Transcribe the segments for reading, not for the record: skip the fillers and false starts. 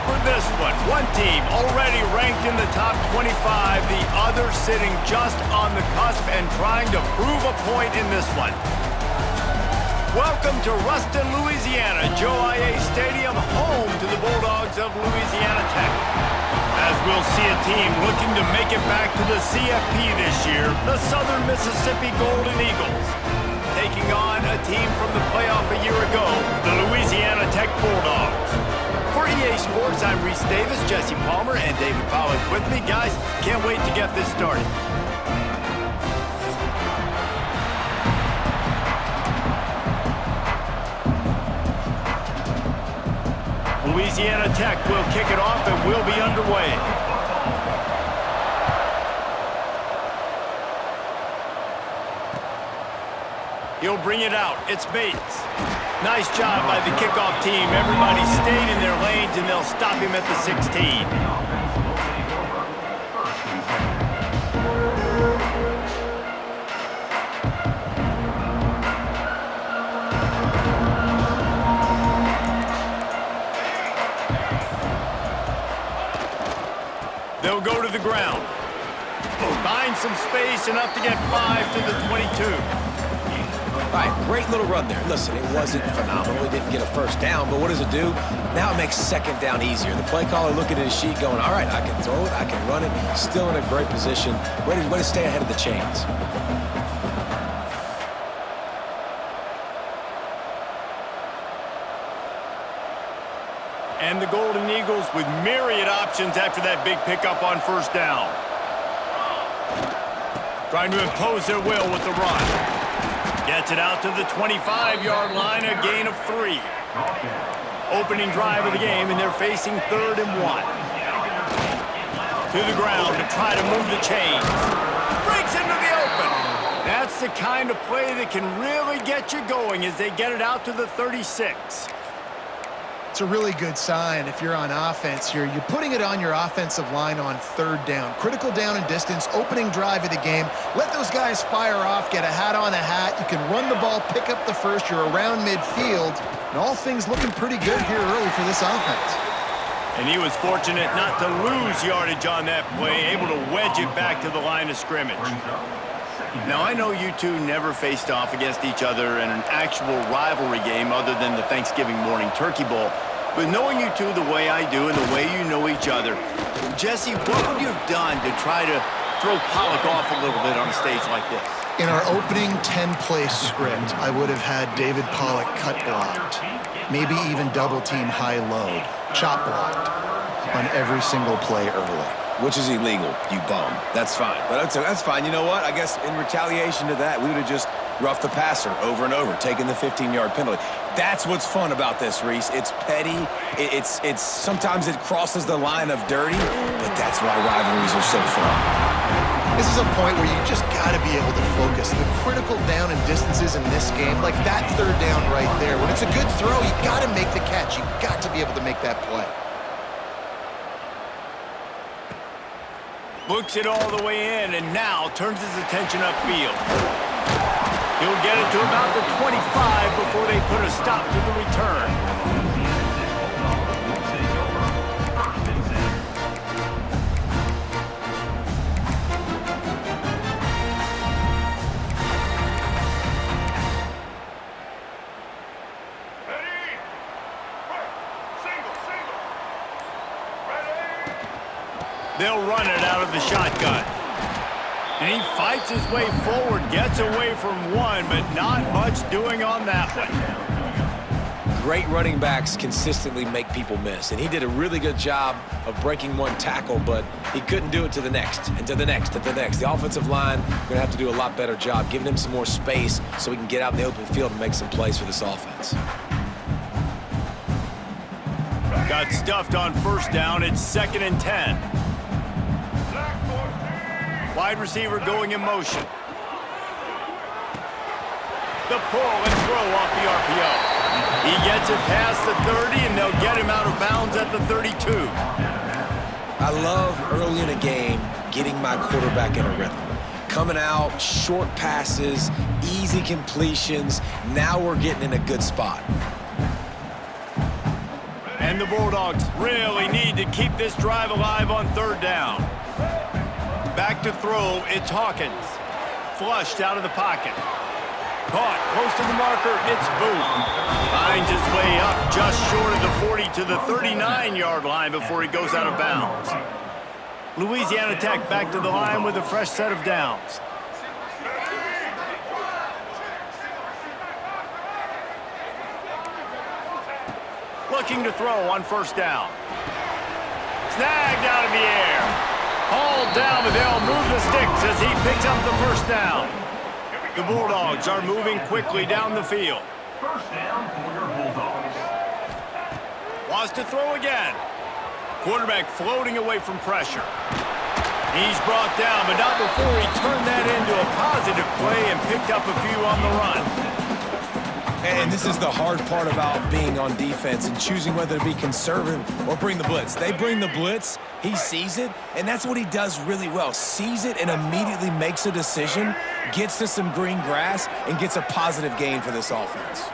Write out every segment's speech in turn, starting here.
for this one. One team already ranked in the top 25, the other sitting just on the cusp and trying to prove a point in this one. Welcome to Ruston, Louisiana, Joe I.A. Stadium, home to the Bulldogs of Louisiana Tech. As we'll see a team looking to make it back to the CFP this year, the Southern Mississippi Golden Eagles, taking on a team from the playoff a year ago, the Louisiana Tech Bulldogs. For EA Sports, I'm Reese Davis, Jesse Palmer, and David Pollack with me. Guys, can't wait to get this started. Louisiana Tech will kick it off and we'll be underway. He'll bring it out. It's Bates. Nice job by the kickoff team. Everybody stayed in their lanes and they'll stop him at the 16. They'll go to the ground. Find some space, enough to get 5 to the 22. All right, great little run there. Listen, it wasn't phenomenal. He didn't get a first down, but what does it do? Now it makes second down easier. The play caller looking at his sheet going, all right, I can throw it, I can run it. Still in a great position. Way to stay ahead of the chains. And the Golden Eagles with myriad options after that big pickup on first down. Trying to impose their will with the run. Gets it out to the 25-yard line, a gain of 3. Opening drive of the game, and they're facing 3rd and 1. To the ground to try to move the chains. Breaks into the open. That's the kind of play that can really get you going as they get it out to the 36. It's a really good sign if you're on offense here. You're putting it on your offensive line on 3rd down. Critical down and distance, opening drive of the game. Let those guys fire off, get a hat on a hat. You can run the ball, pick up the first. You're around midfield. And all things looking pretty good here early for this offense. And he was fortunate not to lose yardage on that play, able to wedge it back to the line of scrimmage. Now, I know you two never faced off against each other in an actual rivalry game other than the Thanksgiving morning Turkey Bowl. But knowing you two the way I do and the way you know each other, Jesse, what would you have done to try to throw Pollack off a little bit on a stage like this? In our opening 10-play script, I would have had David Pollack cut blocked, maybe even double-team high load, chop blocked on every single play early. Which is illegal, you bum. That's fine. But that's fine. You know what? I guess in retaliation to that, we would have just roughed the passer over and over, taking the 15-yard penalty. That's what's fun about this, Reese. It's petty. It's sometimes it crosses the line of dirty, but that's why rivalries are so fun. This is a point where you just got to be able to focus. The critical down and distances in this game, like that 3rd down right there. When it's a good throw, you got to make the catch. You got to be able to make that play. Looks it all the way in, and now turns his attention upfield. He'll get it to about the 25 before they put a stop to the return. They'll run it out of the shotgun. And he fights his way forward, gets away from one, but not much doing on that one. Great running backs consistently make people miss, and he did a really good job of breaking one tackle, but he couldn't do it to the next, and to the next, and to the next. The offensive line going to have to do a lot better job, giving him some more space so he can get out in the open field and make some plays for this offense. Got stuffed on first down. It's 2nd and 10. Wide receiver going in motion. The pull and throw off the RPO. He gets it past the 30, and they'll get him out of bounds at the 32. I love early in a game getting my quarterback in a rhythm. Coming out, short passes, easy completions. Now we're getting in a good spot. And the Bulldogs really need to keep this drive alive on third down. Back to throw, it's Hawkins. Flushed out of the pocket. Caught close to the marker, it's Booth. Finds his way up just short of the 40 to the 39-yard line before he goes out of bounds. Louisiana Tech back to the line with a fresh set of downs. Looking to throw on first down. Snagged out of the air. Hauled down, but they'll move the sticks as he picks up the first down. The Bulldogs are moving quickly down the field. First down for your Bulldogs. Wants to throw again. Quarterback floating away from pressure. He's brought down, but not before he turned that into a positive play and picked up a few on the run. And this is the hard part about being on defense and choosing whether to be conservative or bring the blitz. They bring the blitz, he sees it, and that's what he does really well. Sees it and immediately makes a decision, gets to some green grass, and gets a positive gain for this offense.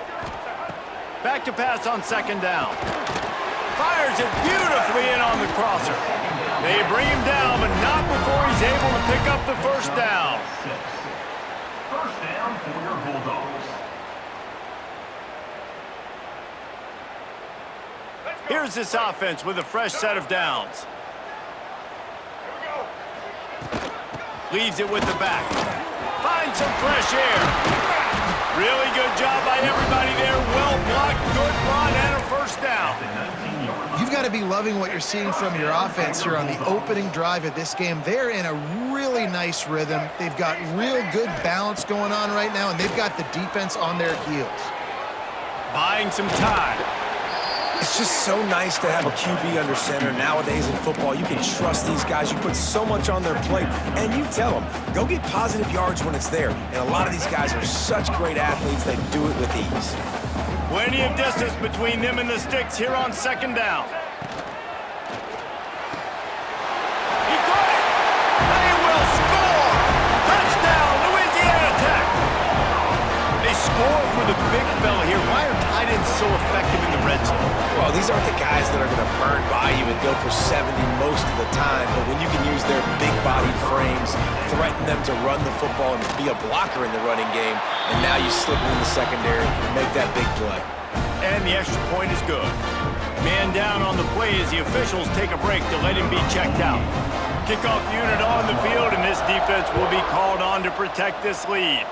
Back to pass on second down. Fires it beautifully in on the crosser. They bring him down, but not before he's able to pick up the first down. First down for your Bulldogs. Here's this offense with a fresh set of downs. Leaves it with the back. Finds some fresh air. Really good job by everybody there. Well blocked, good run, and a first down. You've got to be loving what you're seeing from your offense here on the opening drive of this game. They're in a really nice rhythm. They've got real good balance going on right now, and they've got the defense on their heels. Buying some time. It's just so nice to have a QB under center. Nowadays in football, you can trust these guys. You put so much on their plate, and you tell them, go get positive yards when it's there. And a lot of these guys are such great athletes, they do it with ease. Plenty of distance between them and the sticks here on second down. He got it! They will score! Touchdown, Louisiana Tech! They score for the big fella here. Why are tight ends so effective in the red zone? Well, these aren't the guys that are going to burn by you and go for 70 most of the time, but when you can use their big-bodied frames, threaten them to run the football and be a blocker in the running game, and now you slip them in the secondary and make that big play. And the extra point is good. Man down on the play as the officials take a break to let him be checked out. Kickoff unit on the field, and this defense will be called on to protect this lead.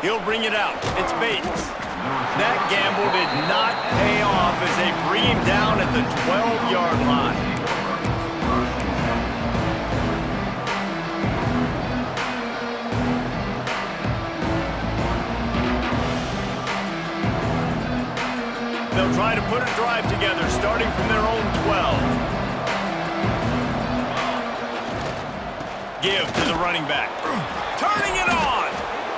He'll bring it out. It's Bates. That gamble did not pay off as they bring him down at the 12-yard line. They'll try to put a drive together starting from their own 12. Give to the running back. Turning it on!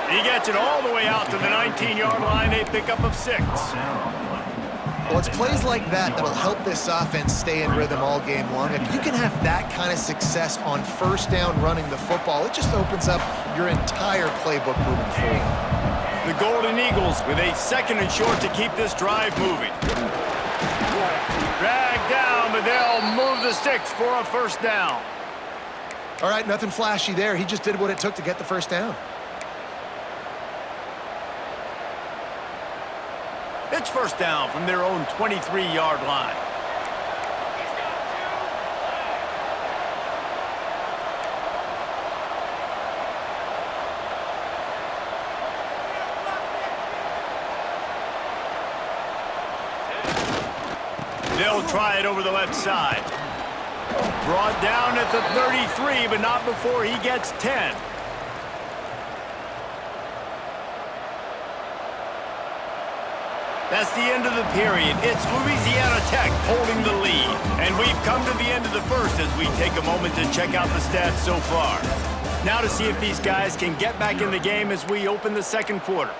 He gets it all the way out to the 19-yard line, a pickup of 6. Well, it's plays like that that'll help this offense stay in rhythm all game long. If you can have that kind of success on first down running the football, it just opens up your entire playbook moving forward. The Golden Eagles with a second and short to keep this drive moving. Dragged down, but they'll move the sticks for a first down. All right, nothing flashy there. He just did what it took to get the first down. It's first down from their own 23-yard line. They'll try it over the left side. Brought down at the 33, but not before he gets 10. That's the end of the period. It's Louisiana Tech holding the lead. And we've come to the end of the first as we take a moment to check out the stats so far. Now to see if these guys can get back in the game as we open the second quarter.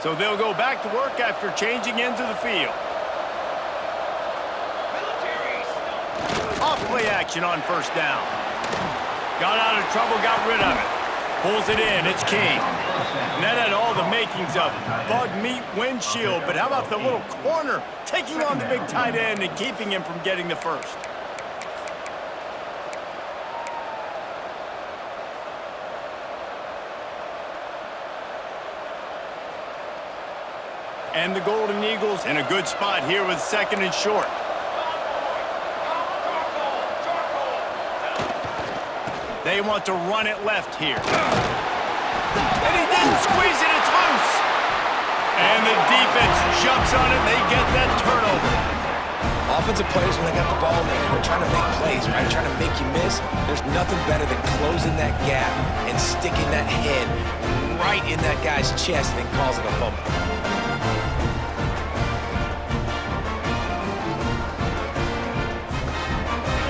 So they'll go back to work after changing into the field. play action on first down. Got out of trouble, got rid of it. Pulls it in, it's King. And that had all the makings of bug meat windshield, but how about the little corner taking on the big tight end and keeping him from getting the first? And the Golden Eagles in a good spot here with second and short. They want to run it left here. And he didn't squeeze it, it's loose. And the defense jumps on it, they get that turnover. Offensive players, when they got the ball in their hand, they're trying to make plays, right? Trying to make you miss. There's nothing better than closing that gap and sticking that head right in that guy's chest and causing a fumble.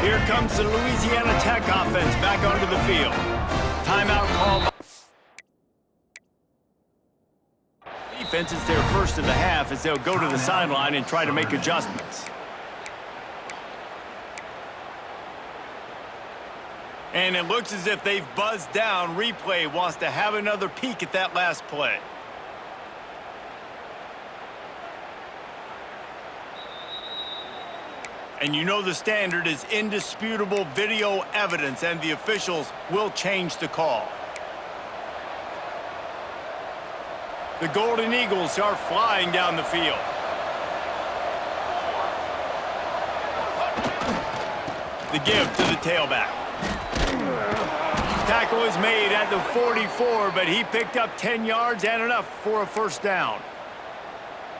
Here comes the Louisiana Tech offense back onto the field. Timeout call. Defense is their first of the half as they'll go to the sideline and try to make adjustments. And it looks as if they've buzzed down. Replay wants to have another peek at that last play. And you know the standard is indisputable video evidence, and the officials will change the call. The Golden Eagles are flying down the field. The give to the tailback. Tackle is made at the 44, but he picked up 10 yards and enough for a first down.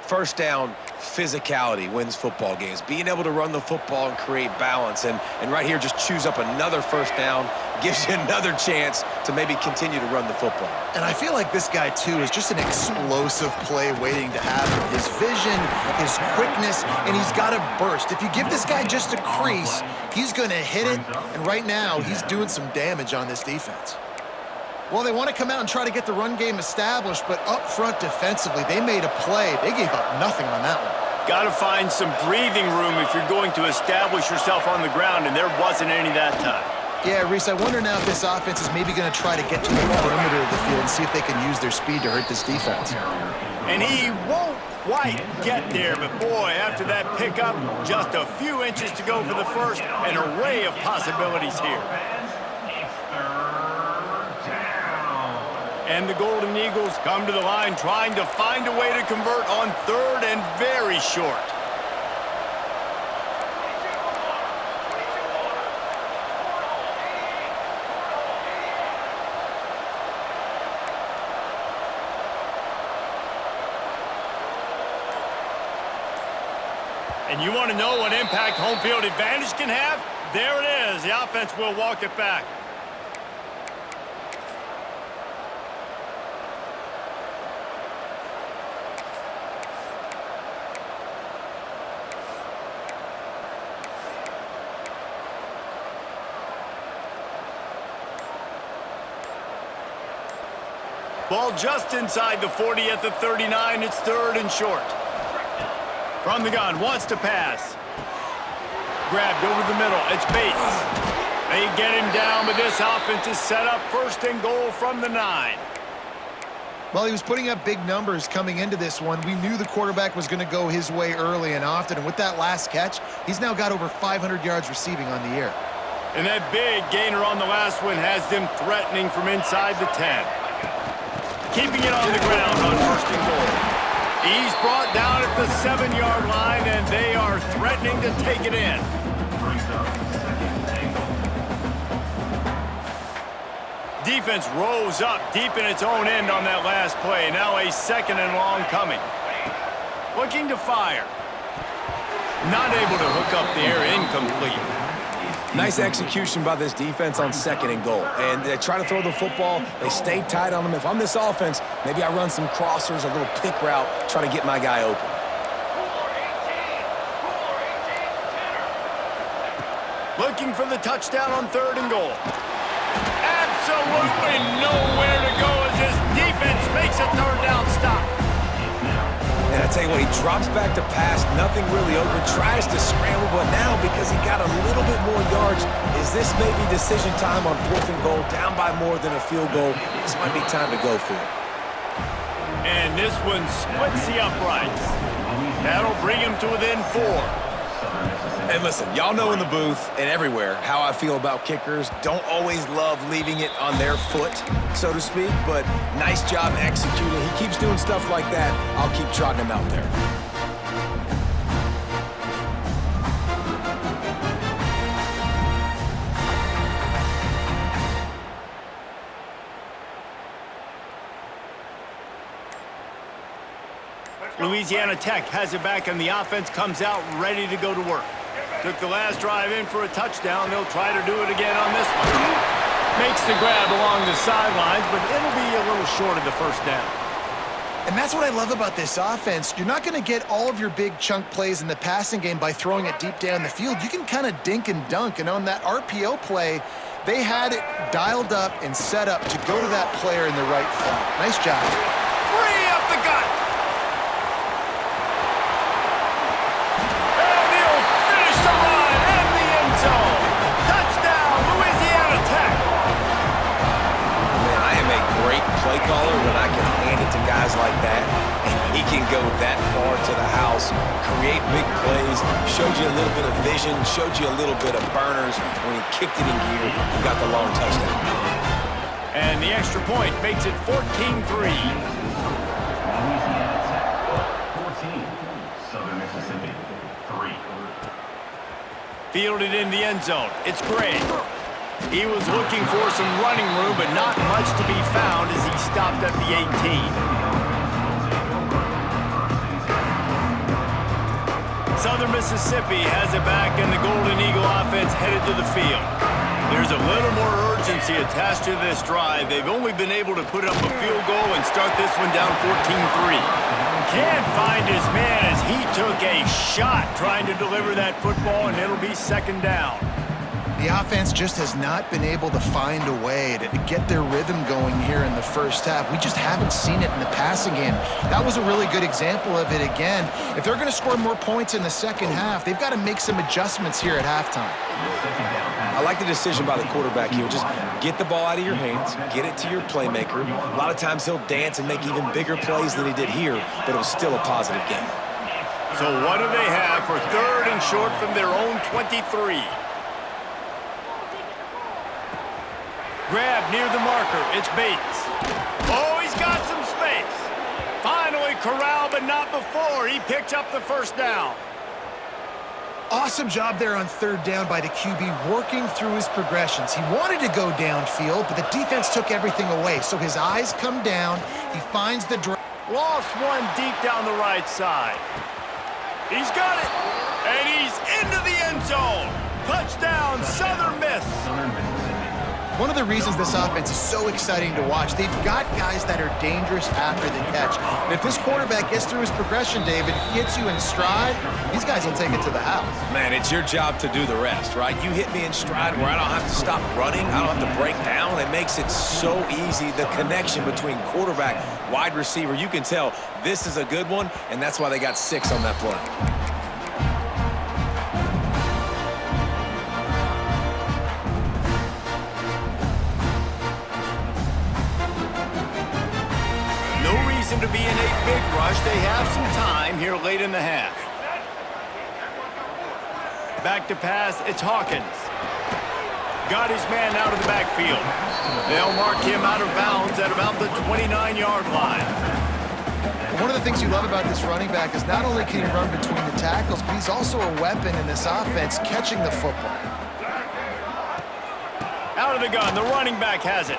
First down, physicality wins football games. Being able to run the football and create balance. And right here, just choose up another first down, gives you another chance to maybe continue to run the football. And I feel like this guy, too, is just an explosive play waiting to happen. His vision, his quickness, and he's got a burst. If you give this guy just a crease, he's going to hit it. And right now, he's doing some damage on this defense. Well, they want to come out and try to get the run game established, but up front defensively, they made a play. They gave up nothing on that one. Got to find some breathing room if you're going to establish yourself on the ground, and there wasn't any that time. Yeah, Reese, I wonder now if this offense is maybe going to try to get to the perimeter of the field and see if they can use their speed to hurt this defense. And he won't quite get there, but boy, after that pickup, just a few inches to go for the first, an array of possibilities here. And the Golden Eagles come to the line trying to find a way to convert on third and very short. And you want to know what impact home field advantage can have? There it is. The offense will walk it back. Ball just inside the 40 at the 39. It's third and short. From the gun, wants to pass. Grabbed over the middle. It's Bates. They get him down, but this offense is set up first and goal from the 9. Well, he was putting up big numbers coming into this one. We knew the quarterback was going to go his way early and often, and with that last catch, he's now got over 500 yards receiving on the year. And that big gainer on the last one has them threatening from inside the 10. Keeping it on the ground on first and goal. He's brought down at the 7-yard line, and they are threatening to take it in. Defense rose up deep in its own end on that last play. Now a second and long coming. Looking to fire. Not able to hook up there, incomplete. Nice execution by this defense on second and goal. And they try to throw the football. They stay tight on them. If I'm this offense, maybe I run some crossers, a little pick route, try to get my guy open. Looking for the touchdown on third and goal. Absolutely nowhere to go as this defense makes a third down stop. And I tell you what, he drops back to pass, nothing really open, tries to scramble, but now because he got a little bit more yards, is this maybe decision time on 4th and goal, down by more than a field goal? This might be time to go for it. And this one splits the uprights. That'll bring him to within 4. And listen, y'all know in the booth and everywhere how I feel about kickers. Don't always love leaving it on their foot, so to speak, but nice job executing. He keeps doing stuff like that. I'll keep trotting him out there. Louisiana Tech has it back, and the offense comes out ready to go to work. Took the last drive in for a touchdown. They'll try to do it again on this one. Makes the grab along the sidelines, but it'll be a little short of the first down. And that's what I love about this offense. You're not going to get all of your big chunk plays in the passing game by throwing it deep down the field. You can kind of dink and dunk, and on that RPO play, they had it dialed up and set up to go to that player in the right flat. Nice job. Free up the gut. Play caller when I can hand it to guys like that, and he can go that far to the house, create big plays, showed you a little bit of vision, showed you a little bit of burners. When he kicked it in gear, he got the long touchdown. And the extra point makes it 14-3. Louisiana Tech, 14. Southern Mississippi, 3. Fielded in the end zone. It's Gray. He was looking for some running room, but not much to be found as he stopped at the 18. Southern Mississippi has it back, and the Golden Eagle offense headed to the field. There's a little more urgency attached to this drive. They've only been able to put up a field goal and start this one down 14-3. Can't find his man as he took a shot trying to deliver that football, and it'll be second down. The offense just has not been able to find a way to get their rhythm going here in the first half. We just haven't seen it in the passing game. That was a really good example of it again. If they're going to score more points in the second half, they've got to make some adjustments here at halftime. I like the decision by the quarterback here. Just get the ball out of your hands, get it to your playmaker. A lot of times he'll dance and make even bigger plays than he did here, but it was still a positive game. So what do they have for 3rd and short from their own 23? Grab near the marker. It's Bates. Oh, he's got some space. Finally corralled, but not before. He picked up the first down. Awesome job there on 3rd down by the QB, working through his progressions. He wanted to go downfield, but the defense took everything away. So his eyes come down. He finds the draw. Lost one deep down the right side. He's got it. And he's into the end zone. Touchdown, Southern Miss. One of the reasons this offense is so exciting to watch, they've got guys that are dangerous after the catch. And if this quarterback gets through his progression, David, hits you in stride, these guys will take it to the house. Man, it's your job to do the rest, right? You hit me in stride where I don't have to stop running. I don't have to break down. It makes it so easy. The connection between quarterback, wide receiver, you can tell this is a good one, and that's why they got 6 on that play. To be in a big rush. They have some time here late in the half. Back to pass, it's Hawkins. Got his man out of the backfield. They'll mark him out of bounds at about the 29-yard line. One of the things you love about this running back is not only can he run between the tackles, but he's also a weapon in this offense catching the football. Out of the gun, the running back has it.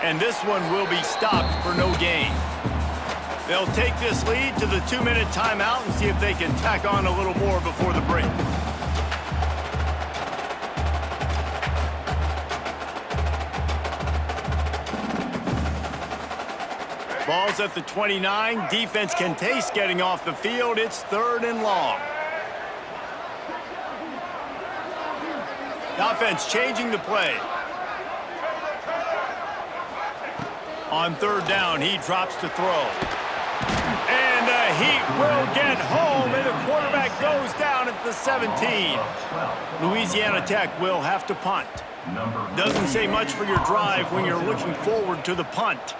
And this one will be stopped for no gain. They'll take this lead to the 2-minute timeout and see if they can tack on a little more before the break. Ball's at the 29. Defense can taste getting off the field. It's 3rd and long. Offense changing the play. On 3rd down, he drops to throw. And the Heat will get home, and the quarterback goes down at the 17. Louisiana Tech will have to punt. Doesn't say much for your drive when you're looking forward to the punt.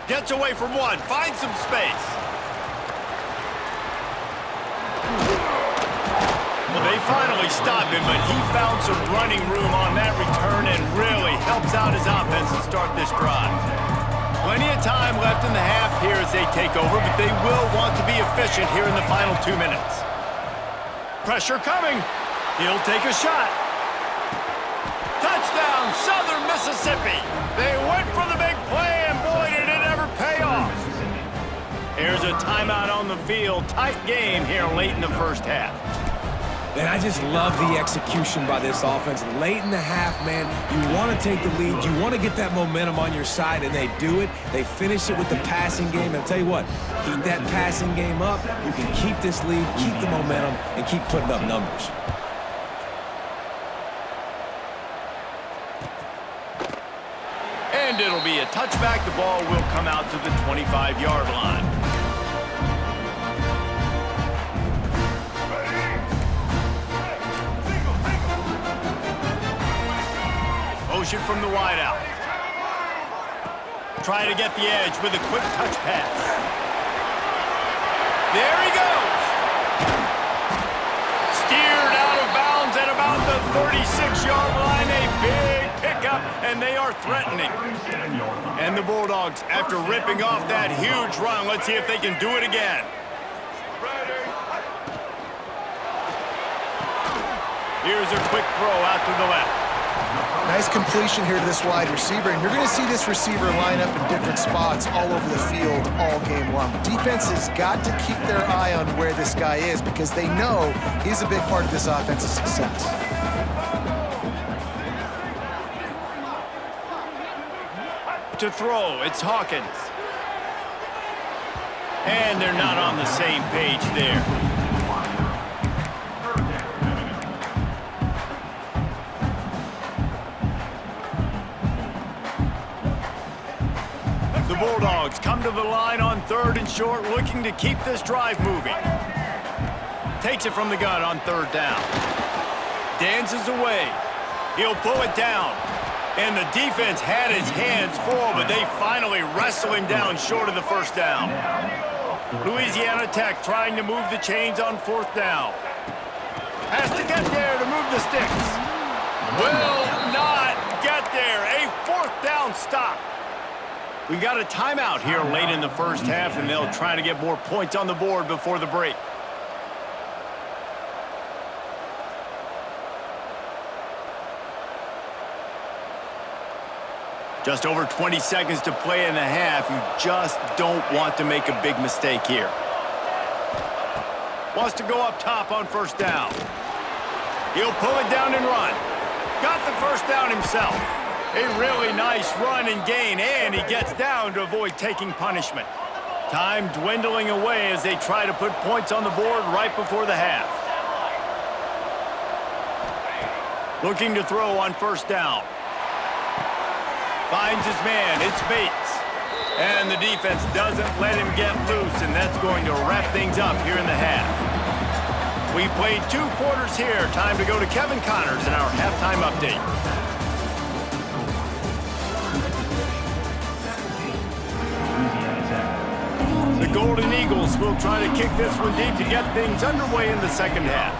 Gets away from one, finds some space. Well, they finally stopped him, but he found some running room on that return and really helps out his offense to start this drive. Plenty of time left in the half here as they take over, but they will want to be efficient here in the final 2 minutes. Pressure coming. He'll take a shot. Touchdown, Southern Mississippi. They went for the big play, and boy, did it ever pay off. Here's a timeout on the field. Tight game here late in the first half. And I just love the execution by this offense. Late in the half, man, you want to take the lead. You want to get that momentum on your side, and they do it. They finish it with the passing game. And I'll tell you what, keep that passing game up. You can keep this lead, keep the momentum, and keep putting up numbers. And it'll be a touchback. The ball will come out to the 25-yard line. Motion from the wideout. Try to get the edge with a quick touch pass. There he goes. Steered out of bounds at about the 36-yard line. A big pickup, and they are threatening. And the Bulldogs, after ripping off that huge run, let's see if they can do it again. Here's a quick throw out to the left. Nice completion here to this wide receiver, and you're going to see this receiver line up in different spots all over the field all game long. Defense has got to keep their eye on where this guy is because they know he's a big part of this offense's success. To throw, it's Hawkins. And they're not on the same page there. The Bulldogs come to the line on 3rd and short, looking to keep this drive moving. Takes it from the gun on 3rd down. Dances away. He'll pull it down. And the defense had his hands full, but they finally wrestle him down short of the 1st down. Louisiana Tech trying to move the chains on 4th down. Has to get there to move the sticks. Will not get there. A 4th down stop. We got a timeout here late in the first half, and they'll try to get more points on the board before the break. Just over 20 seconds to play in the half. You just don't want to make a big mistake here. Wants to go up top on 1st down. He'll pull it down and run. Got the 1st down himself. A really nice run and gain, and he gets down to avoid taking punishment. Time dwindling away as they try to put points on the board right before the half. Looking to throw on 1st down. Finds his man, it's Bates. And the defense doesn't let him get loose, and that's going to wrap things up here in the half. We've played 2 quarters here. Time to go to Kevin Connors in our halftime update. The Golden Eagles will try to kick this one deep to get things underway in the 2nd half.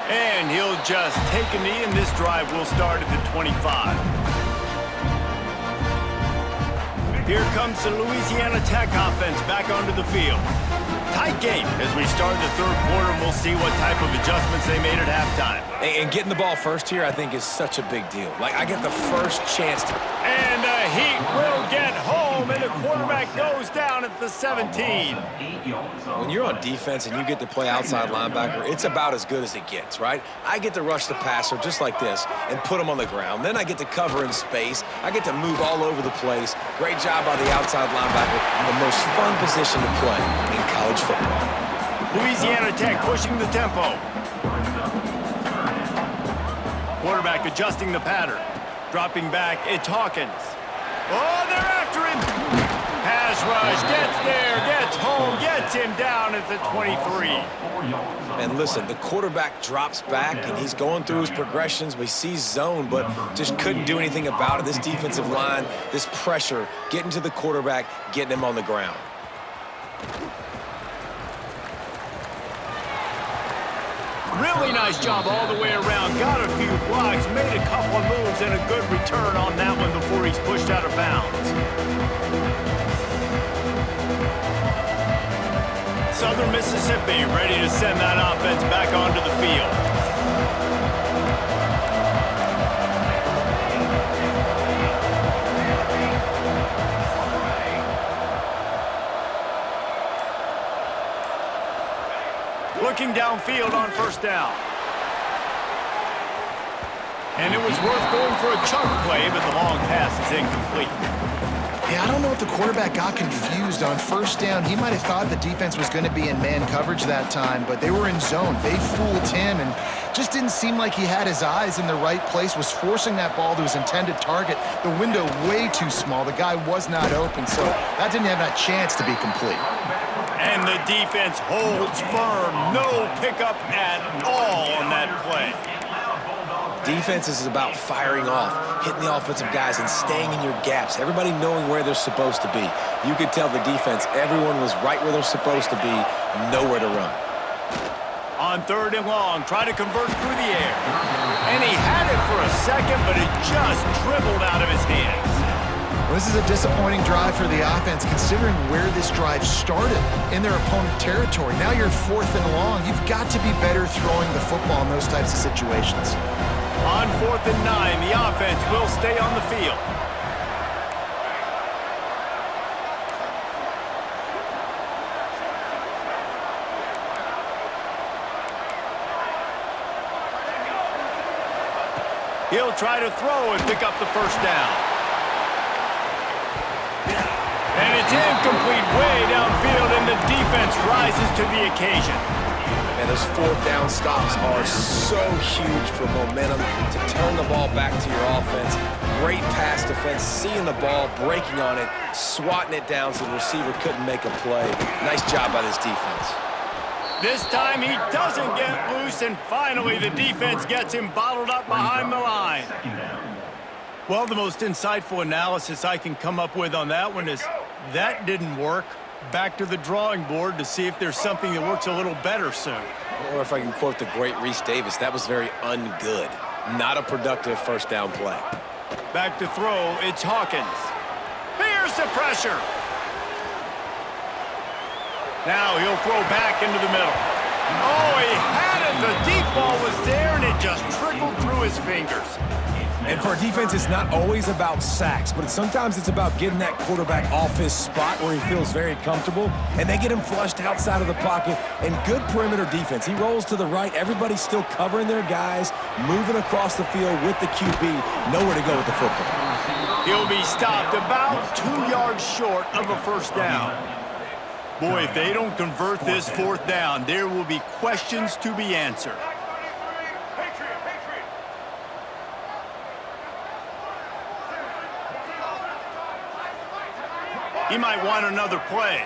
And he'll just take a knee, and this drive will start at the 25. Here comes the Louisiana Tech offense back onto the field. Tight game as we start the 3rd quarter, and we'll see what type of adjustments they made at halftime. And getting the ball first here, I think, is such a big deal. Like, I get the first chance to... And the Heat will get home, and the quarterback goes down at the 17. When you're on defense and you get to play outside linebacker, it's about as good as it gets, right? I get to rush the passer just like this and put him on the ground. Then I get to cover in space. I get to move all over the place. Great job by the outside linebacker. The most fun position to play in college football. Louisiana Tech pushing the tempo. Quarterback adjusting the pattern. Dropping back, it's Hawkins. Oh, they're after him. Pass rush, gets there, gets home, gets him down at the 23. And listen, the quarterback drops back, and he's going through his progressions. We see zone, but just couldn't do anything about it. This defensive line, this pressure, getting to the quarterback, getting him on the ground. Really nice job all the way around. Got a few blocks, made a couple of moves, and a good return on that one before he's pushed out of bounds. Southern Mississippi ready to send that offense back onto the field. Looking downfield on first down. And it was worth going for a chunk play, but the long pass is incomplete. Yeah, I don't know if the quarterback got confused on first down. He might have thought the defense was going to be in man coverage that time, but they were in zone. They fooled him and just didn't seem like he had his eyes in the right place, was forcing that ball to his intended target. The window way too small. The guy was not open, so that didn't have that chance to be complete. And the defense holds firm. No pickup at all on that play. Defense is about firing off, hitting the offensive guys, and staying in your gaps. Everybody knowing where they're supposed to be. You could tell the defense, everyone was right where they're supposed to be, nowhere to run. On third and long, try to convert through the air. And he had it for a second, but it just dribbled out of his hands. Well, this is a disappointing drive for the offense, considering where this drive started in their opponent territory. Now you're fourth and long. You've got to be better throwing the football in those types of situations. On 4th and 9, the offense will stay on the field. He'll try to throw and pick up the first down. And it's incomplete way downfield, and the defense rises to the occasion. And those fourth down stops are so huge for momentum to turn the ball back to your offense. Great pass defense, seeing the ball, breaking on it, swatting it down so the receiver couldn't make a play. Nice job by this defense. This time he doesn't get loose, and finally the defense gets him bottled up behind the line. Well, the most insightful analysis I can come up with on that one is that didn't work. Back to the drawing board to see if there's something that works a little better soon. Or if I can quote the great Reese Davis, that was very ungood. Not a productive first down play. Back to throw, it's Hawkins. Here's the pressure. Now he'll throw back into the middle. Oh, he had it. The deep ball was there, and it just trickled through his fingers. And for a defense, it's not always about sacks, but sometimes it's about getting that quarterback off his spot where he feels very comfortable, and they get him flushed outside of the pocket, and good perimeter defense. He rolls to the right. Everybody's still covering their guys, moving across the field with the QB, nowhere to go with the football. He'll be stopped about 2 yards short of a first down. Boy, if they don't convert this fourth down, there will be questions to be answered. He might want another play.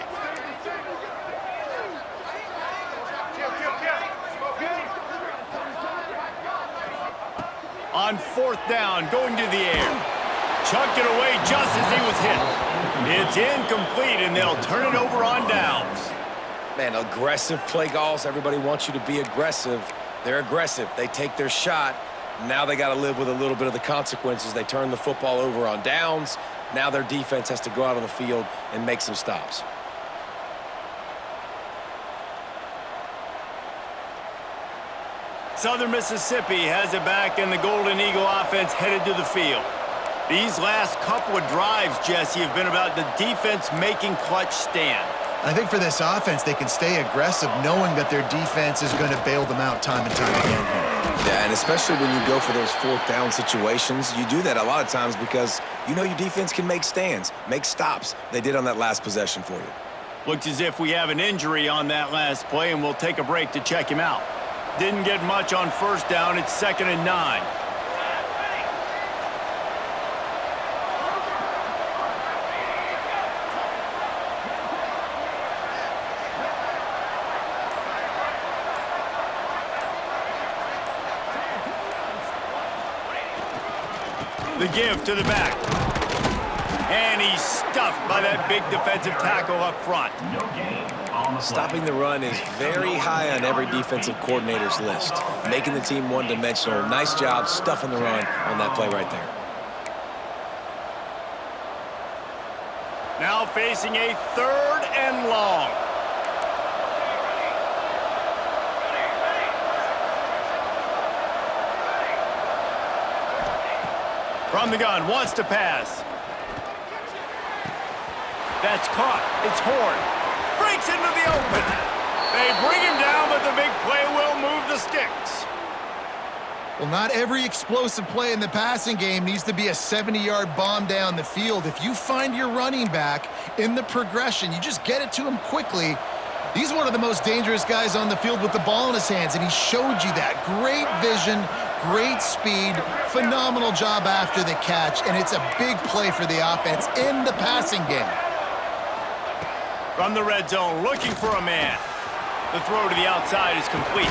On fourth down, going to the air. Chucked it away just as he was hit. It's incomplete, and they'll turn it over on downs. Man, aggressive play calls. Everybody wants you to be aggressive. They're aggressive. They take their shot. Now they got to live with a little bit of the consequences. They turn the football over on downs. Now their defense has to go out on the field and make some stops. Southern Mississippi has it back, and the Golden Eagle offense headed to the field. These last couple of drives, Jesse, have been about the defense making clutch stand. I think for this offense, they can stay aggressive knowing that their defense is going to bail them out time and time again here. Yeah, and especially when you go for those fourth down situations, you do that a lot of times because you know your defense can make stands, make stops. They did on that last possession for you. Looks as if we have an injury on that last play, and we'll take a break to check him out. Didn't get much on first down. It's 2nd and 9. The give to the back. And he's stuffed by that big defensive tackle up front. No gain on the play. Stopping the run is very high on every defensive coordinator's list. Making the team one-dimensional. Nice job stuffing the run on that play right there. Now facing a 3rd and long. From the gun, wants to pass. That's caught. It's Horn. Breaks into the open. They bring him down, but the big play will move the sticks. Well, not every explosive play in the passing game needs to be a 70-yard bomb down the field. If you find your running back in the progression, you just get it to him quickly. He's one of the most dangerous guys on the field with the ball in his hands, and he showed you that. Great vision, great speed, phenomenal job after the catch, and it's a big play for the offense in the passing game. From the red zone, looking for a man. The throw to the outside is complete.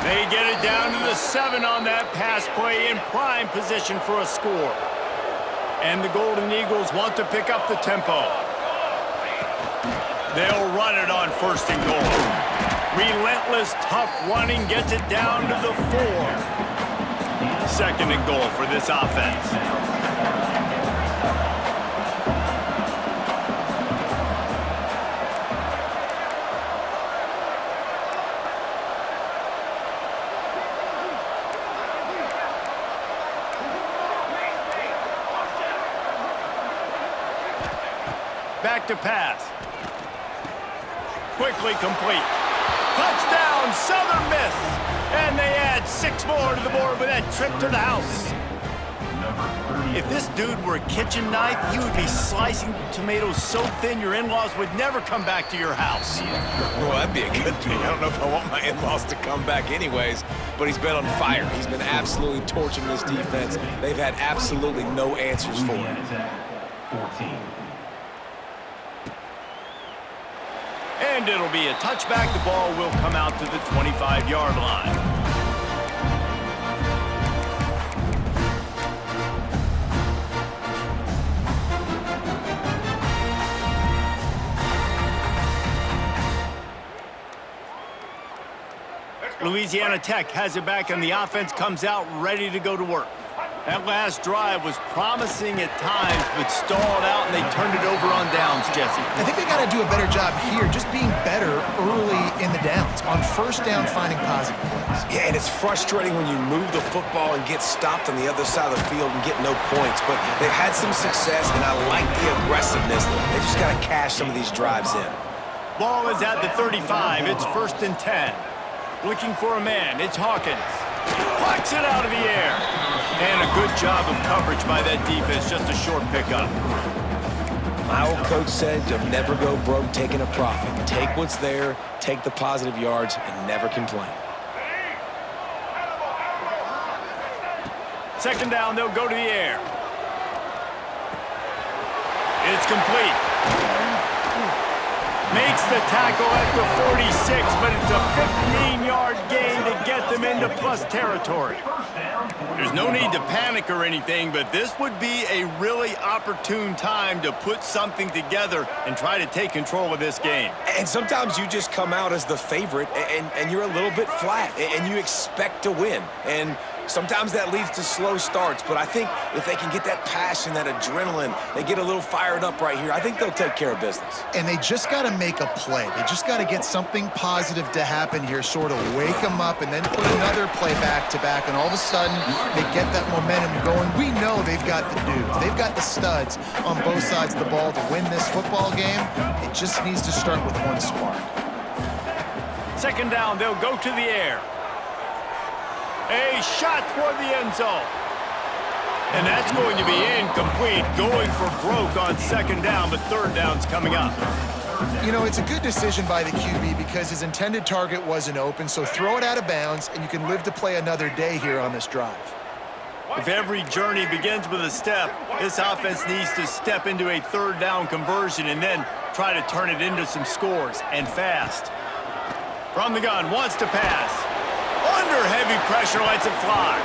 They get it down to the 7 on that pass play, in prime position for a score. And the Golden Eagles want to pick up the tempo. They'll run it on 1st and goal. Relentless, tough running gets it down to the 4. 2nd and goal for this offense. Back to pass. Quickly complete. Touchdown, Southern Miss. And they add 6 more to the board with that trip to the house. If this dude were a kitchen knife, he would be slicing tomatoes so thin your in-laws would never come back to your house. Well, that'd be a good thing. I don't know if I want my in-laws to come back anyways, but he's been on fire. He's been absolutely torching this defense. They've had absolutely no answers for him. 14. And it'll be a touchback. The ball will come out to the 25-yard line. Louisiana Tech has it back, and the offense comes out ready to go to work. That last drive was promising at times, but stalled out, and they turned it over on downs, Jesse. I think they got to do a better job here, just being better early in the downs. On 1st down, finding positive plays. Yeah, and it's frustrating when you move the football and get stopped on the other side of the field and get no points. But they've had some success, and I like the aggressiveness. They just got to cash some of these drives in. Ball is at the 35. It's 1st and 10. Looking for a man. It's Hawkins. Plucks it out of the air. And a good job of coverage by that defense. Just a short pickup. My old coach said you'll never go broke taking a profit. Take what's there, take the positive yards, and never complain. 2nd down, they'll go to the air. It's complete. Makes the tackle at the 46, but it's a 15-yard gain to get them into plus territory. There's no need to panic or anything, but this would be a really opportune time to put something together and try to take control of this game. And sometimes you just come out as the favorite, and you're a little bit flat, and you expect to win. And sometimes that leads to slow starts, but I think if they can get that passion, that adrenaline, they get a little fired up right here, I think they'll take care of business. And they just got to make a play. They just got to get something positive to happen here, sort of wake them up, and then put another play back-to-back, and all of a sudden they get that momentum going. We know they've got the dudes. They've got the studs on both sides of the ball to win this football game. It just needs to start with one spark. 2nd down, they'll go to the air. A shot toward the end zone. And that's going to be incomplete. Going for broke on 2nd down, but 3rd down's coming up. You know, it's a good decision by the QB because his intended target wasn't open, so throw it out of bounds, and you can live to play another day here on this drive. If every journey begins with a step, this offense needs to step into a 3rd down conversion and then try to turn it into some scores, and fast. From the gun, wants to pass. Under heavy pressure, lets it fly.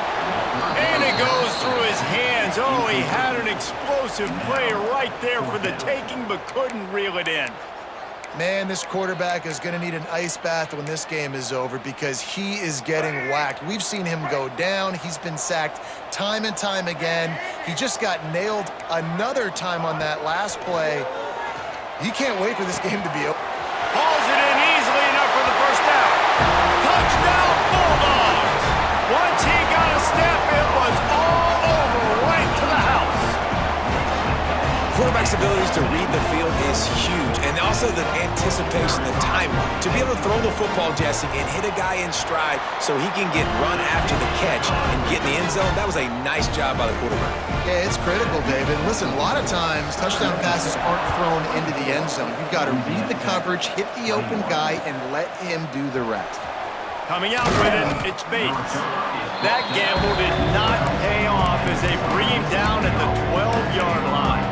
And it goes through his hands. Oh, he had an explosive play right there for the taking, but couldn't reel it in. Man, this quarterback is going to need an ice bath when this game is over because he is getting whacked. We've seen him go down. He's been sacked time and time again. He just got nailed another time on that last play. He can't wait for this game to be over. Hauls it in easily enough for the first down. Touchdown, Bulldogs! Once he got a step, it was all over, right to the house. Quarterback's abilities to read the field is huge, and also the anticipation, the timing. To be able to throw the football, Jesse, and hit a guy in stride so he can get run after the catch and get in the end zone, that was a nice job by the quarterback. Yeah, it's critical, David. Listen, a lot of times touchdown passes aren't thrown into the end zone. You've got to read the coverage, hit the open guy, and let him do the rest. Coming out with it, it's Bates. That gamble did not pay off as they bring him down at the 12-yard line.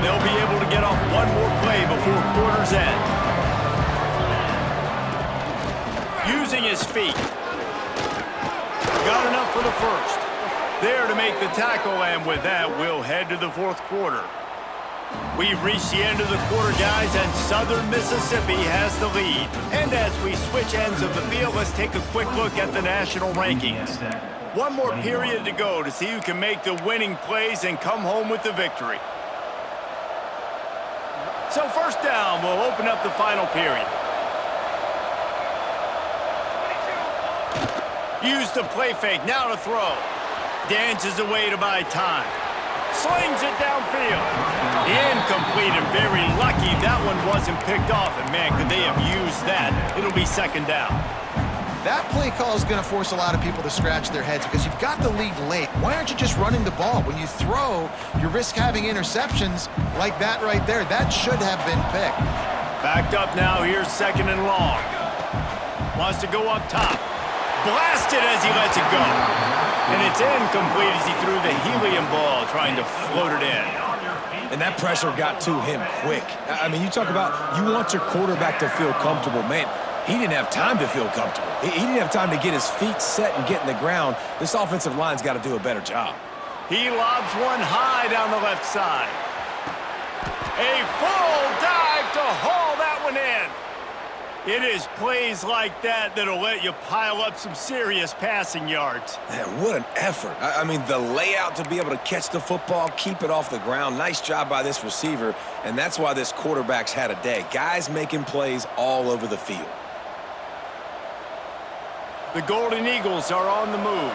They'll be able to get off one more play before quarter's end. Using his feet. Got enough for the first. There to make the tackle, and with that, we'll head to the fourth quarter. We've reached the end of the quarter, guys, and Southern Mississippi has the lead. And as we switch ends of the field, let's take a quick look at the national rankings. One more period to go to see who can make the winning plays and come home with the victory. So first down, we'll open up the final period. Use the play fake, now to throw. Dances away to buy time. Slings it downfield. Incomplete and very lucky that one wasn't picked off. And man, could they have used that. It'll be second down. That play call is going to force a lot of people to scratch their heads because you've got the lead late. Why aren't you just running the ball? When you throw, you risk having interceptions like that right there. That should have been picked. Backed up now, here's second and long. Wants to go up top. Blasted as he lets it go. And it's incomplete as he threw the helium ball trying to float it in. And that pressure got to him quick. I mean, you talk about you want your quarterback to feel comfortable. Man, he didn't have time to feel comfortable. He didn't have time to get his feet set and get in the ground. This offensive line's got to do a better job. He lobs one high down the left side. A full dive to haul that one in. It is plays like that that'll let you pile up some serious passing yards. Man, what an effort. I mean, the layout to be able to catch the football, keep it off the ground. Nice job by this receiver, and that's why this quarterback's had a day. Guys making plays all over the field. The Golden Eagles are on the move.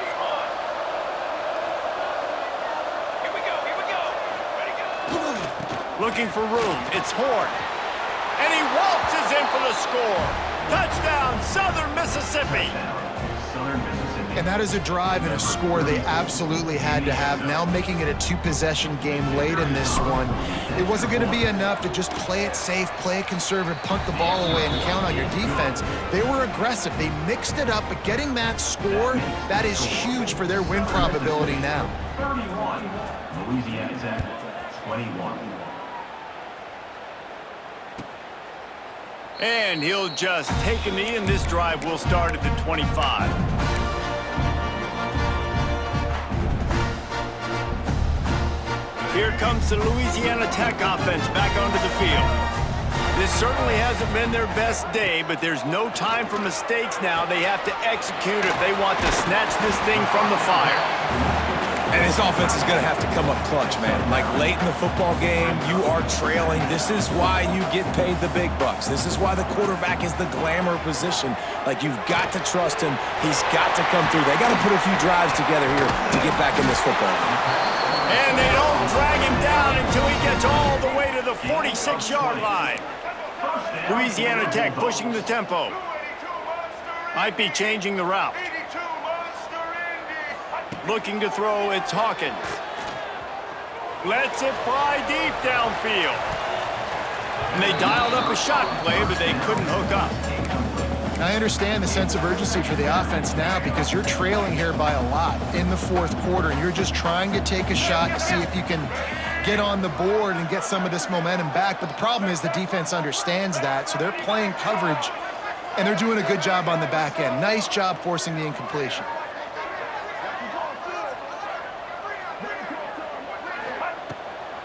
Here we go. Ready, go. Looking for room. It's Horn. And he waltzes in for the score. Touchdown, Southern Mississippi. Southern Mississippi. And that is a drive and a score they absolutely had to have. Now making it a two-possession game late in this one. It wasn't going to be enough to just play it safe, play it conservative, punt the ball away, and count on your defense. They were aggressive. They mixed it up, but getting that score, that is huge for their win probability now. 31. Louisiana Tech. 21. And he'll just take a knee, and this drive will start at the 25. Here comes the Louisiana Tech offense back onto the field. This certainly hasn't been their best day, but there's no time for mistakes now. They have to execute if they want to snatch this thing from the fire. And his offense is going to have to come up clutch, man. Like late in the football game, you are trailing. This is why you get paid the big bucks. This is why the quarterback is the glamour position. Like, you've got to trust him. He's got to come through. They got to put a few drives together here to get back in this football game. And they don't drag him down until he gets all the way to the 46-yard line. Louisiana Tech pushing the tempo. Might be changing the route. Looking to throw, it's Hawkins. Lets it fly deep downfield. And they dialed up a shot play, but they couldn't hook up. I understand the sense of urgency for the offense now because you're trailing here by a lot in the fourth quarter, and you're just trying to take a shot to see if you can get on the board and get some of this momentum back. But the problem is the defense understands that, so they're playing coverage, and they're doing a good job on the back end. Nice job forcing the incompletion.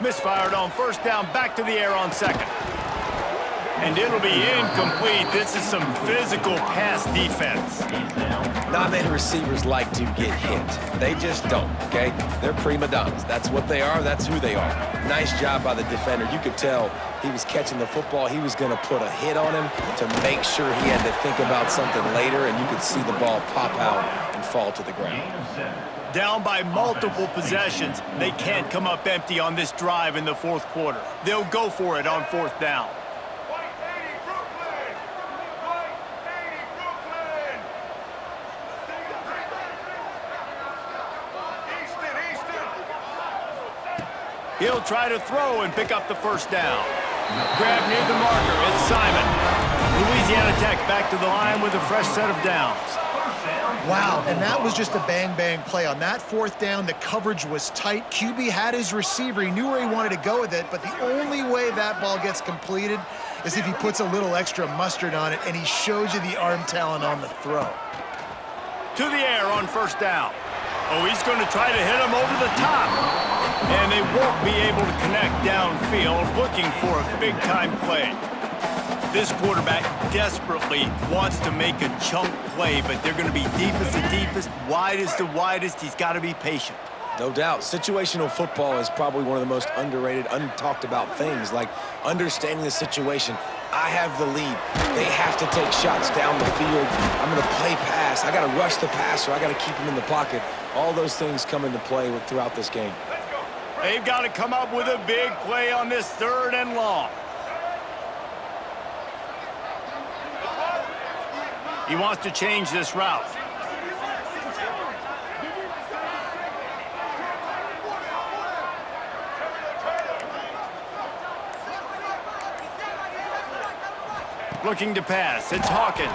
Misfired on first down, back to the air on second. And it'll be incomplete. This is some physical pass defense. Not many receivers like to get hit. They just don't, okay? They're prima donnas. That's what they are. That's who they are. Nice job by the defender. You could tell he was catching the football. He was going to put a hit on him to make sure he had to think about something later, and you could see the ball pop out and fall to the ground. Down by multiple possessions. They can't come up empty on this drive in the fourth quarter. They'll go for it on fourth down. He'll try to throw and pick up the first down. Grab near the marker. It's Simon. Louisiana Tech back to the line with a fresh set of downs. Wow, and that was just a bang-bang play. On that fourth down, the coverage was tight. QB had his receiver. He knew where he wanted to go with it, but the only way that ball gets completed is if he puts a little extra mustard on it, and he shows you the arm talent on the throw. To the air on first down. Oh, he's going to try to hit him over the top. And they won't be able to connect downfield, looking for a big-time play. This quarterback desperately wants to make a chunk play, but they're going to be deep as the deepest, wide as the widest. He's got to be patient. No doubt. Situational football is probably one of the most underrated, untalked about things, like understanding the situation. I have the lead. They have to take shots down the field. I'm going to play pass. I got to rush the passer. I got to keep him in the pocket. All those things come into play throughout this game. They've got to come up with a big play on this third and long. He wants to change this route. Looking to pass. It's Hawkins.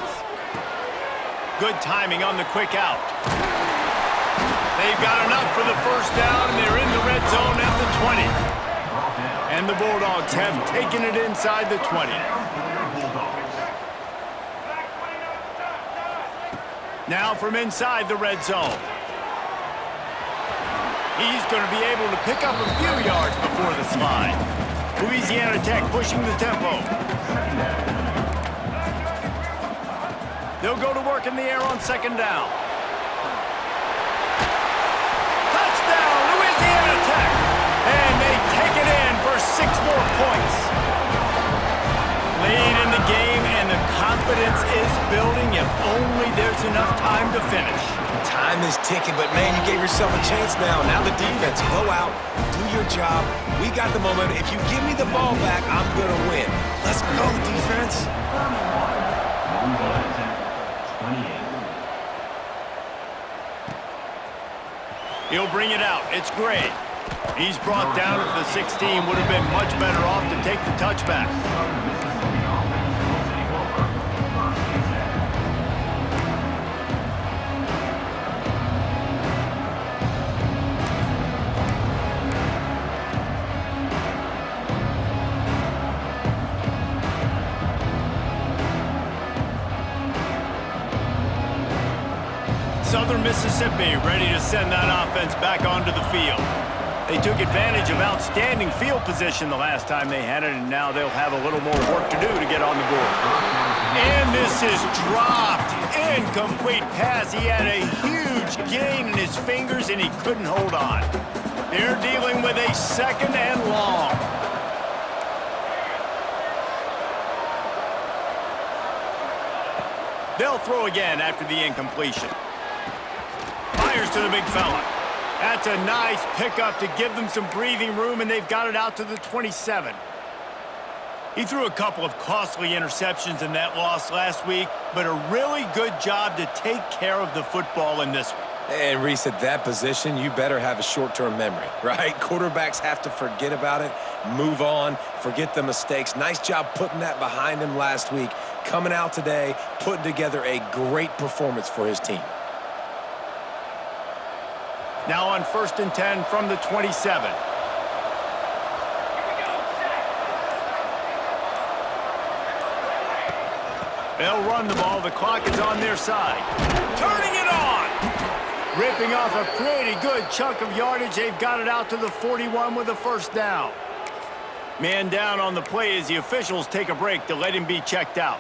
Good timing on the quick out. They've got enough for the first down, and they're in the red zone at the 20. And the Bulldogs have taken it inside the 20. Now from inside the red zone. He's going to be able to pick up a few yards before the slide. Louisiana Tech pushing the tempo. They'll go to work in the air on second down. Touchdown, Louisiana Tech! And they take it in for 6 more points. Lead in the game, and the confidence is building if only there's enough time to finish. Time is ticking, but man, you gave yourself a chance now. Now the defense, go out, do your job. We got the moment. If you give me the ball back, I'm going to win. Let's go, defense. He'll bring it out. It's Gray. He's brought down at the 16. Would have been much better off to take the touchback. Southern Mississippi ready to send that offense back onto the field. They took advantage of outstanding field position the last time they had it, and now they'll have a little more work to do to get on the board. And this is dropped. Incomplete pass. He had a huge gain in his fingers, and he couldn't hold on. They're dealing with a second and long. They'll throw again after the incompletion. Fires to the big fella. That's a nice pickup to give them some breathing room, and they've got it out to the 27. He threw a couple of costly interceptions in that loss last week, but a really good job to take care of the football in this one. And Reese, at that position, you better have a short-term memory, right? Quarterbacks have to forget about it, move on, forget the mistakes. Nice job putting that behind him last week. Coming out today, putting together a great performance for his team. Now on 1st and 10 from the 27. They'll run the ball. The clock is on their side. Turning it on! Ripping off a pretty good chunk of yardage. They've got it out to the 41 with a first down. Man down on the play as the officials take a break to let him be checked out.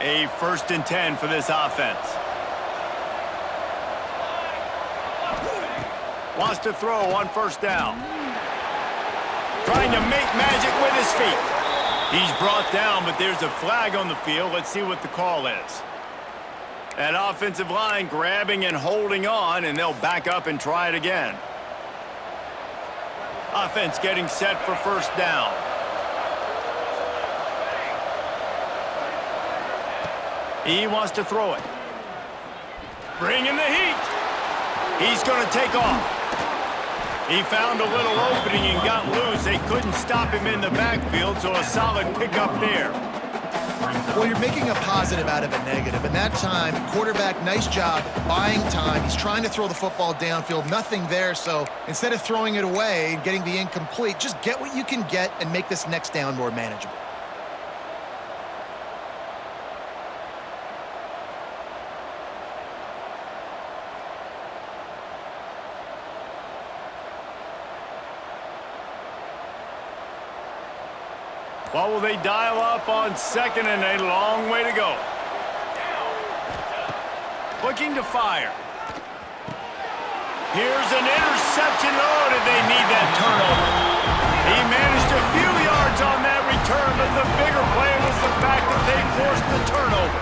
A 1st and 10 for this offense. Wants to throw on first down. Trying to make magic with his feet. He's brought down, but there's a flag on the field. Let's see what the call is. That offensive line grabbing and holding on, and they'll back up and try it again. Offense getting set for first down. He wants to throw it. Bringing the heat. He's going to take off. He found a little opening and got loose. They couldn't stop him in the backfield, so a solid pickup there. Well, you're making a positive out of a negative. And that time, quarterback, nice job buying time. He's trying to throw the football downfield. Nothing there, so instead of throwing it away and getting the incomplete, just get what you can get and make this next down more manageable. What will they dial up on second and a long way to go? Looking to fire. Here's an interception. Oh, did they need that turnover? He managed a few yards on that return, but the bigger play was the fact that they forced the turnover.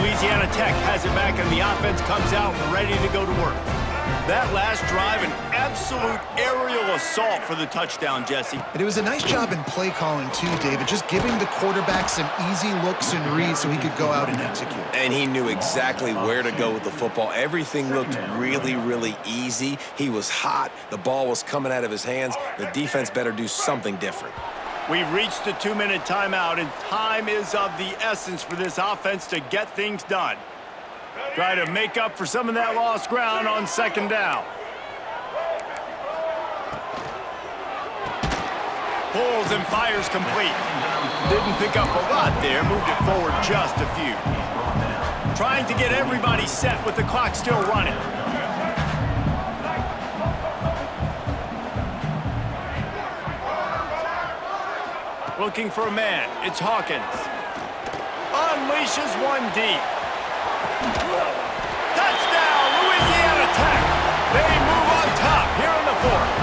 Louisiana Tech has it back, and the offense comes out ready to go to work. That last drive, an absolute aerial assault for the touchdown, Jesse. And it was a nice job in play calling too, David, just giving the quarterback some easy looks and reads so he could go out and execute. And he knew exactly where to go with the football. Everything looked really, really easy. He was hot. The ball was coming out of his hands. The defense better do something different. We've reached the 2-minute timeout, and time is of the essence for this offense to get things done. Try to make up for some of that lost ground on second down. Pulls and fires complete. Didn't pick up a lot there, moved it forward just a few. Trying to get everybody set with the clock still running. Looking for a man. It's Hawkins. Unleashes one deep. Touchdown, Louisiana Tech. They move on top here in the 4th.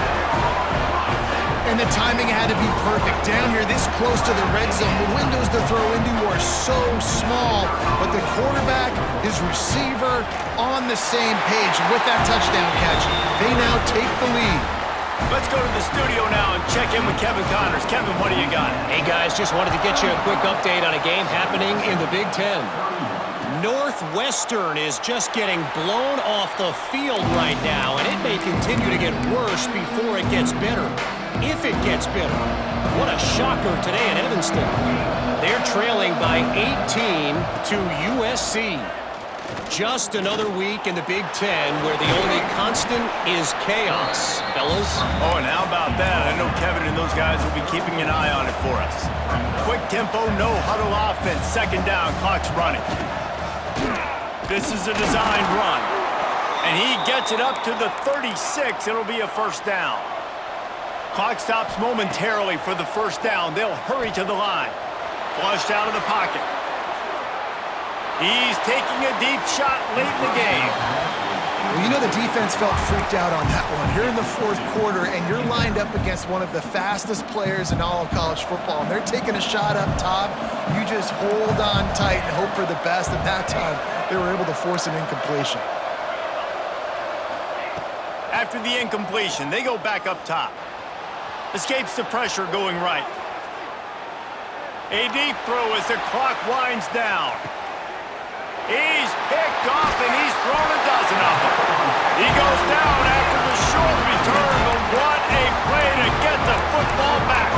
And the timing had to be perfect. Down here, this close to the red zone, the windows to throw into are so small, but the quarterback, his receiver, on the same page. And with that touchdown catch, they now take the lead. Let's go to the studio now and check in with Kevin Connors. Kevin, what do you got? Hey, guys, just wanted to get you a quick update on a game happening in the Big Ten. Northwestern is just getting blown off the field right now, and it may continue to get worse before it gets better. If it gets better. What a shocker today in Evanston. They're trailing by 18 to USC. Just another week in the Big Ten where the only constant is chaos, fellas. Oh, and how about that? I know Kevin and those guys will be keeping an eye on it for us. Quick tempo, no huddle offense. Second down, clock's running. This is a designed run. And he gets it up to the 36. It'll be a first down. Clock stops momentarily for the first down. They'll hurry to the line. Flushed out of the pocket. He's taking a deep shot late in the game. Well, you know the defense felt freaked out on that one. You're in the 4th quarter, and you're lined up against one of the fastest players in all of college football, and they're taking a shot up top. You just hold on tight and hope for the best, and that time they were able to force an incompletion. After the incompletion, they go back up top. Escapes the pressure going right. A deep throw as the clock winds down. He's picked off, and he's thrown a dozen of them. He goes down after the short return, but what a play to get the football back.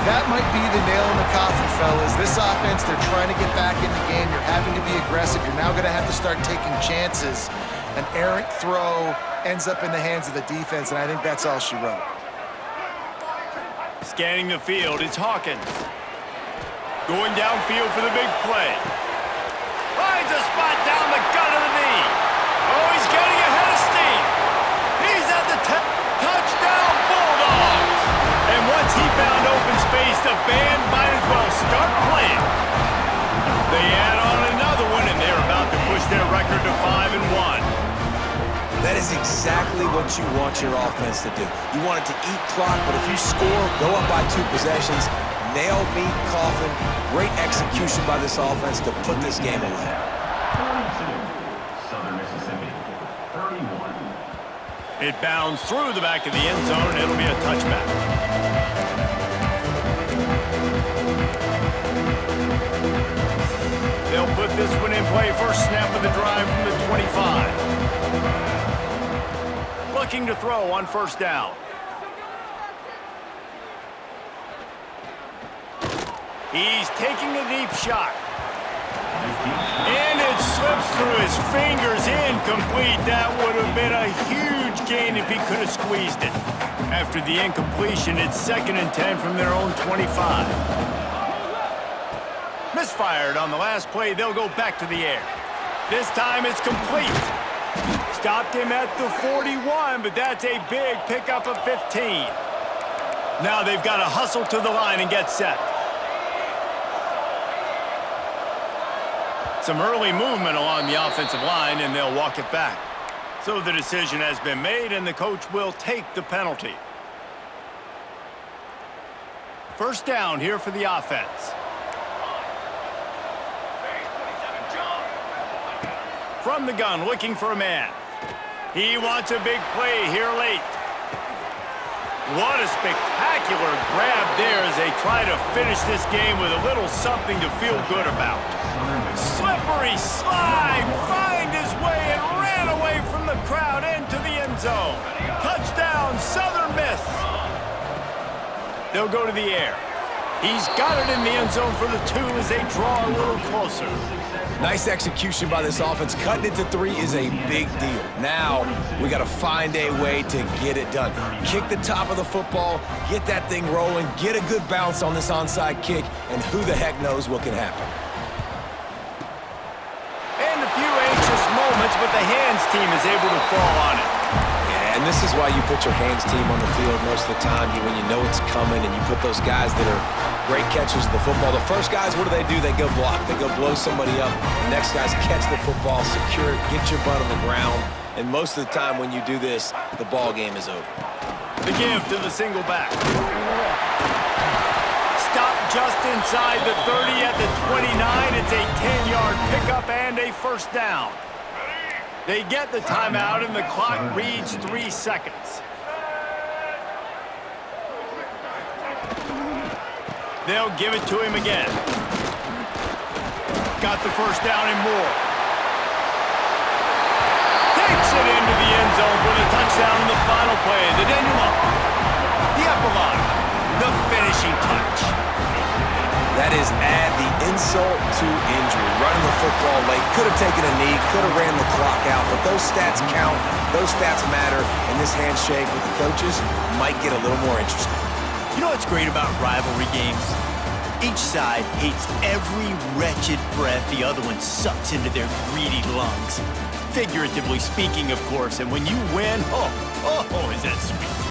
That might be the nail in the coffin, fellas. This offense, they're trying to get back in the game. You're having to be aggressive. You're now going to have to start taking chances. An errant throw ends up in the hands of the defense, and I think that's all she wrote. Scanning the field, it's Hawkins. Going downfield for the big play. Finds a spot down the gut of the knee. Oh, he's getting ahead of steam. He's at the touchdown Bulldogs. And once he found open space, the band might as well start playing. They add on another one, and they're about to push their record to 5-1. That is exactly what you want your offense to do. You want it to eat clock, but if you score, go up by 2 possessions, nail meet Coffin. Great execution by this offense to put this game away. 42, Southern Mississippi, 31. It bounds through the back of the end zone, and it'll be a touchback. They'll put this one in play first snap of the drive from the 25. Looking to throw on first down. He's taking a deep shot. And it slips through his fingers, incomplete. That would have been a huge gain if he could have squeezed it. After the incompletion, it's 2nd and 10 from their own 25. Misfired on the last play. They'll go back to the air. This time it's complete. Stopped him at the 41, but that's a big pickup of 15. Now they've got to hustle to the line and get set. Some early movement along the offensive line, and they'll walk it back. So the decision has been made, and the coach will take the penalty. First down here for the offense. From the gun, looking for a man. He wants a big play here late. What a spectacular grab there as they try to finish this game with a little something to feel good about. Slippery slide, find his way and ran away from the crowd into the end zone. Touchdown, Southern Miss. They'll go to the air. He's got it in the end zone for the 2 as they draw a little closer. Nice execution by this offense. Cutting it to 3 is a big deal. Now, we got to find a way to get it done. Kick the top of the football, get that thing rolling, get a good bounce on this onside kick, and who the heck knows what can happen. And a few anxious moments, but the hands team is able to fall on it. Yeah, and this is why you put your hands team on the field most of the time when you know it's coming, and you put those guys that are great catchers of the football. The first guys, what do? They go block. They go blow somebody up. The next guys catch the football, secure it, get your butt on the ground. And most of the time when you do this, the ball game is over. The give to the single back. Stop just inside the 30 at the 29. It's a 10-yard pickup and a first down. They get the timeout, and the clock reads 3 seconds. They'll give it to him again. Got the first down and more. Takes it into the end zone for the touchdown in the final play. The denouement. The epilogue. The finishing touch. That is add the insult to injury. Running the football late. Could have taken a knee. Could have ran the clock out. But those stats count. Those stats matter. And this handshake with the coaches might get a little more interesting. You know what's great about rivalry games? Each side hates every wretched breath the other one sucks into their greedy lungs. Figuratively speaking, of course, and when you win, oh, is that sweet.